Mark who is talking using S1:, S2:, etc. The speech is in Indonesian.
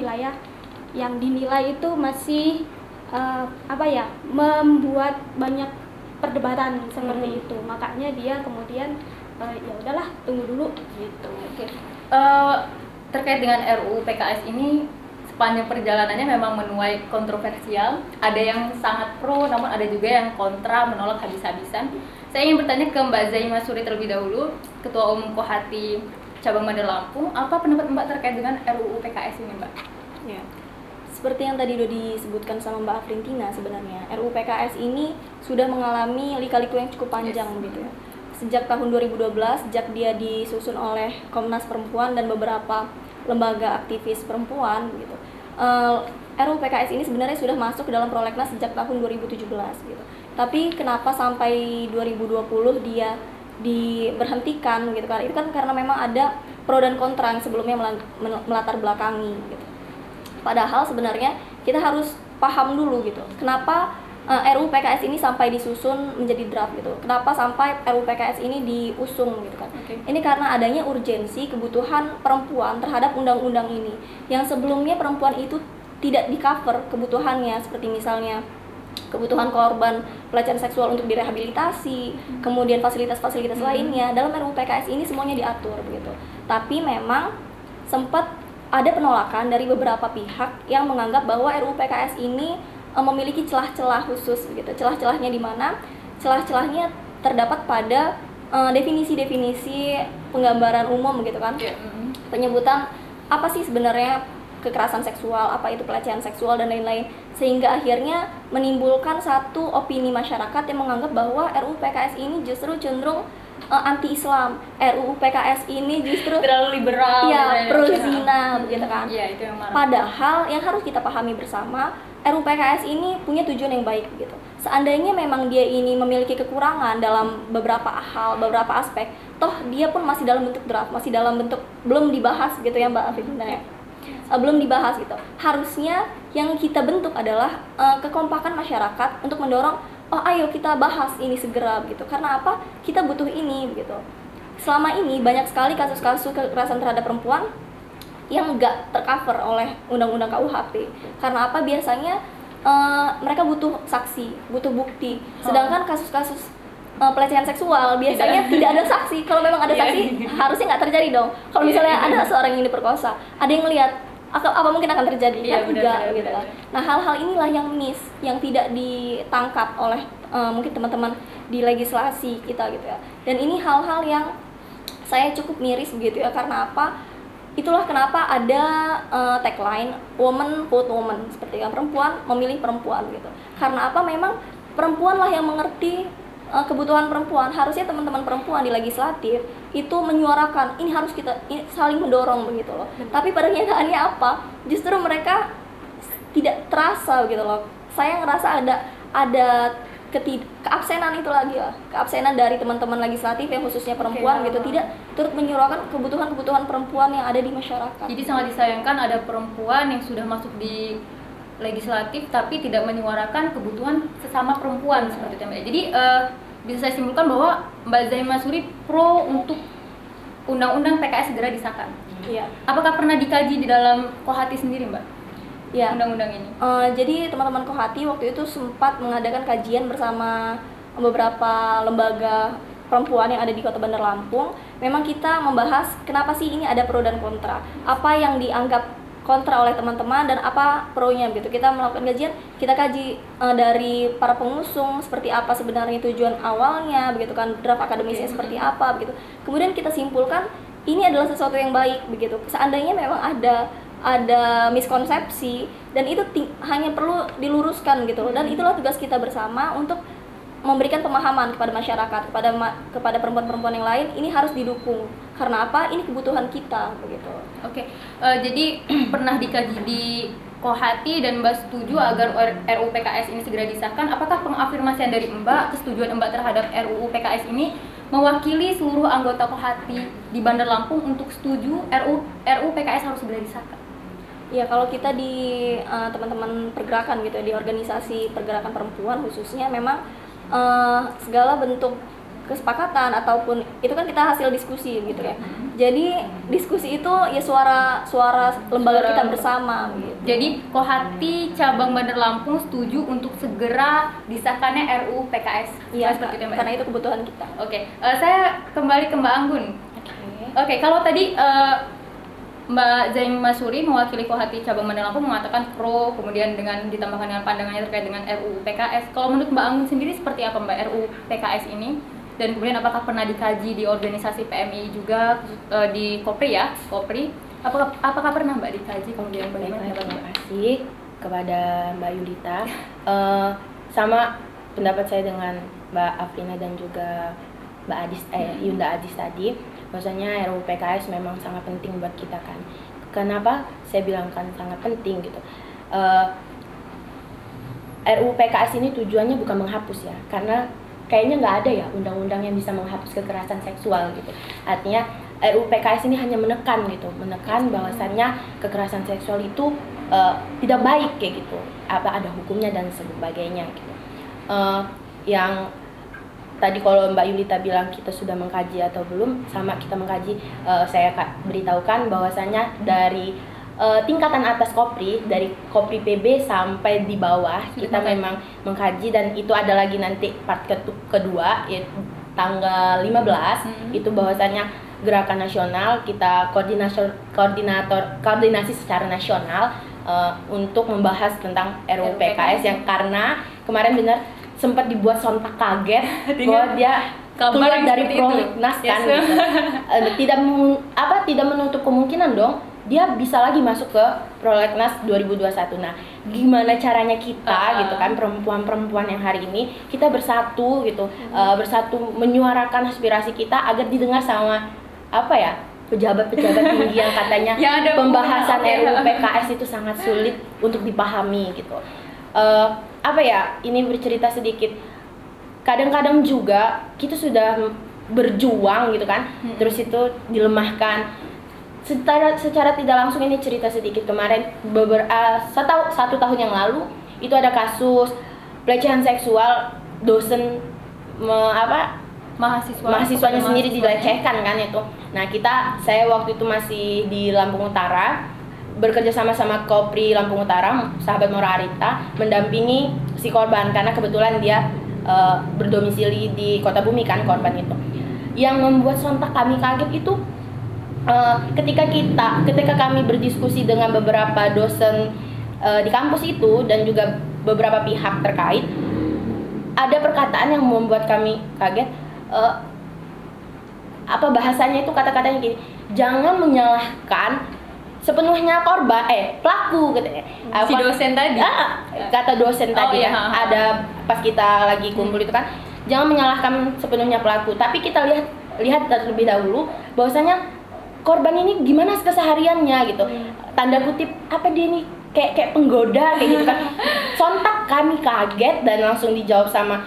S1: wilayah yang dinilai itu masih membuat banyak perdebatan seperti itu. Makanya dia kemudian ya udahlah, tunggu dulu gitu.
S2: Oke. Terkait dengan RUU PKS ini, sepanjang perjalanannya memang menuai kontroversial. Ada yang sangat pro, namun ada juga yang kontra, menolak habis-habisan. Saya ingin bertanya ke Mbak Zaimah Suri terlebih dahulu, Ketua Umum Kohati Cabang Bandar Lampung. Apa pendapat Mbak terkait dengan RUU PKS ini, Mbak?
S3: Ya, seperti yang tadi udah disebutkan sama Mbak Afrintina, sebenarnya RUU PKS ini sudah mengalami lika-liku yang cukup panjang gitu ya. Sejak tahun 2012, sejak dia disusun oleh Komnas Perempuan dan beberapa lembaga aktivis perempuan gitu. RUU PKS ini sebenarnya sudah masuk ke dalam prolegnas sejak tahun 2017 gitu. Tapi kenapa sampai 2020 dia diberhentikan gitu kan? Itu kan karena memang ada pro dan kontra yang sebelumnya melatar belakangi gitu. Padahal sebenarnya kita harus paham dulu gitu. Kenapa RUU PKS ini sampai disusun menjadi draft gitu. Kenapa sampai RUU PKS ini diusung gitu kan. Ini karena adanya urgensi kebutuhan perempuan terhadap undang-undang ini. Yang sebelumnya perempuan itu tidak di-cover kebutuhannya, seperti misalnya kebutuhan korban pelecehan seksual untuk direhabilitasi, kemudian fasilitas-fasilitas lainnya. Dalam RUU PKS ini semuanya diatur begitu. Tapi memang sempat ada penolakan dari beberapa pihak yang menganggap bahwa RUU PKS ini memiliki celah-celah khusus begitu. Celah-celahnya di mana? Celah-celahnya terdapat pada definisi-definisi penggambaran umum gitu kan. Penyebutan apa sih sebenarnya kekerasan seksual, apa itu pelecehan seksual dan lain-lain, sehingga akhirnya menimbulkan satu opini masyarakat yang menganggap bahwa RUU PKS ini justru cenderung anti-Islam. RUU PKS ini justru
S2: terlalu liberal,
S3: ya, pro zina begitu kan.
S2: Ya, itu yang marah.
S3: Padahal yang harus kita pahami bersama, RUU PKS ini punya tujuan yang baik begitu. Seandainya memang dia ini memiliki kekurangan dalam beberapa hal, beberapa aspek, toh dia pun masih dalam bentuk draft, masih dalam bentuk belum dibahas gitu ya Mbak Afifina ya. Belum dibahas gitu. Harusnya yang kita bentuk adalah kekompakan masyarakat untuk mendorong, oh ayo kita bahas ini segera gitu. Karena apa? Kita butuh ini gitu. Selama ini banyak sekali kasus-kasus kekerasan terhadap perempuan yang nggak tercover oleh undang-undang KUHP. Karena apa? Biasanya mereka butuh saksi, butuh bukti. Sedangkan kasus-kasus pelecehan seksual biasanya tidak ada saksi. Kalau memang ada saksi, harusnya nggak terjadi dong. Kalau misalnya ada seorang yang diperkosa, ada yang melihat, apa mungkin akan terjadi? Kan enggak gitu kan. Nah, hal-hal inilah yang miss, yang tidak ditangkap oleh mungkin teman-teman di legislasi kita gitu ya. Dan ini hal-hal yang saya cukup miris begitu ya. Karena apa? Itulah kenapa ada tagline woman vote woman, seperti kan, perempuan memilih perempuan gitu. Karena apa? Memang perempuanlah yang mengerti kebutuhan perempuan. Harusnya teman-teman perempuan di legislatif itu menyuarakan, ini harus kita saling mendorong begitu loh. Tapi pada kenyataannya apa? Justru mereka tidak terasa gitu loh. Saya ngerasa ada keabsenan itu lagi lah, keabsenan dari teman-teman legislatif yang khususnya perempuan gitu, tidak turut menyuarakan kebutuhan-kebutuhan perempuan yang ada di masyarakat.
S2: Jadi sangat disayangkan ada perempuan yang sudah masuk di legislatif tapi tidak menyuarakan kebutuhan sesama perempuan seperti itu Mbak. Jadi bisa saya simpulkan bahwa Mbak Zaimah Suri pro untuk undang-undang PKS segera disahkan.
S3: Iya.
S2: Apakah pernah dikaji di dalam Kohati sendiri Mbak?
S3: Ya.
S2: Undang-undang ini.
S3: Jadi teman-teman Kohati waktu itu sempat mengadakan kajian bersama beberapa lembaga perempuan yang ada di Kota Bandar Lampung. Memang kita membahas kenapa sih ini ada pro dan kontra. Apa yang dianggap kontra oleh teman-teman dan apa pro-nya gitu. Kita melakukan kajian, kita kaji dari para pengusung seperti apa sebenarnya tujuan awalnya begitu kan, draft akademisnya seperti apa begitu. Kemudian kita simpulkan ini adalah sesuatu yang baik begitu. Seandainya memang ada miskonsepsi dan itu hanya perlu diluruskan gitu loh. Dan itulah tugas kita bersama untuk memberikan pemahaman kepada masyarakat, kepada perempuan-perempuan yang lain, ini harus didukung. Karena apa? Ini kebutuhan kita begitu.
S2: Oke. Jadi pernah dikaji di Kohati dan Mbak setuju agar RUU PKS ini segera disahkan. Apakah pengafirmasian dari Mbak, kesetujuan Mbak terhadap RUU PKS ini mewakili seluruh anggota Kohati di Bandar Lampung untuk setuju RUU PKS harus segera disahkan?
S3: Ya, kalau kita di teman-teman pergerakan gitu, di organisasi pergerakan perempuan khususnya, memang segala bentuk kesepakatan ataupun itu kan kita hasil diskusi gitu ya. Jadi diskusi itu ya suara lembaga kita bersama gitu.
S2: Jadi Kohati cabang Bandar Lampung setuju untuk segera disahkannya RUU PKS.
S3: Iya,
S2: Seperti itu, Mbak.
S3: karena itu kebutuhan kita.
S2: Oke, saya kembali ke Mbak Anggun. Oke, kalau tadi Mbak Zaim Masuri mewakili Kohati cabang Bandar Lampung mengatakan pro, kemudian dengan ditambahkan dengan pandangannya terkait dengan RUU PKS. Kalau menurut Mbak Anggun sendiri seperti apa Mbak RUU PKS ini? Dan kemudian apakah pernah dikaji di organisasi PMI juga, di Kopri ya, Kopri? Apakah pernah Mbak dikaji kemudian bagaimana?
S4: Terima kasih kepada Mbak Yulita. Sama pendapat saya dengan Mbak Afrina dan juga Mbak Yunda Adis tadi, bahwasanya RUU PKS memang sangat penting buat kita kan. Kenapa saya bilang kan sangat penting gitu? RUU PKS ini tujuannya bukan menghapus ya, karena kayaknya nggak ada ya undang-undang yang bisa menghapus kekerasan seksual gitu. Artinya RUU PKS ini hanya menekan bahwasannya kekerasan seksual itu tidak baik kayak gitu. Ada hukumnya dan sebagainya gitu. Yang tadi kalau Mbak Yulita bilang kita sudah mengkaji atau belum, sama kita mengkaji, saya beritahukan bahwasannya dari tingkatan atas Kopri, dari Kopri PB sampai di bawah kita memang mengkaji, dan itu ada lagi nanti part kedua yaitu tanggal 15 itu bahwasannya gerakan nasional kita koordinasi secara nasional untuk membahas tentang RUU PKS yang karena kemarin benar sempat dibuat sontak kaget bahwa dia keluar dari prolegnas kan gitu. Tidak menutup kemungkinan dong dia bisa lagi masuk ke prolegnas 2021. Nah, gimana caranya kita gitu kan, perempuan-perempuan yang hari ini kita bersatu gitu, bersatu menyuarakan aspirasi kita agar didengar sama pejabat-pejabat tinggi yang katanya pembahasan RUU PKS itu sangat sulit untuk dipahami gitu. Ini bercerita sedikit. Kadang-kadang juga kita sudah berjuang gitu kan, terus itu dilemahkan. Secara tidak langsung ini cerita sedikit, kemarin satu tahun yang lalu itu ada kasus pelecehan seksual dosen mahasiswanya sendiri dilecehkan kan itu. Nah saya waktu itu masih di Lampung Utara, bekerja sama Kopri Lampung Utara, sahabat Mora Arita, mendampingi si korban karena kebetulan dia berdomisili di Kota Bumi kan korban itu. Yang membuat sontak kami kaget itu ketika kami berdiskusi dengan beberapa dosen di kampus itu dan juga beberapa pihak terkait, ada perkataan yang membuat kami kaget. Bahasanya itu kata-katanya gini, jangan menyalahkan sepenuhnya pelaku gitu ya.
S2: Si dosen tadi.
S4: Kata dosen tadi kan. Ada pas kita lagi kumpul itu kan, jangan menyalahkan sepenuhnya pelaku, tapi kita lihat terlebih dahulu bahwasanya korban ini gimana kesehariannya gitu. Tanda kutip dia ini kayak penggoda kayak gitu kan. Sontak kami kaget dan langsung dijawab sama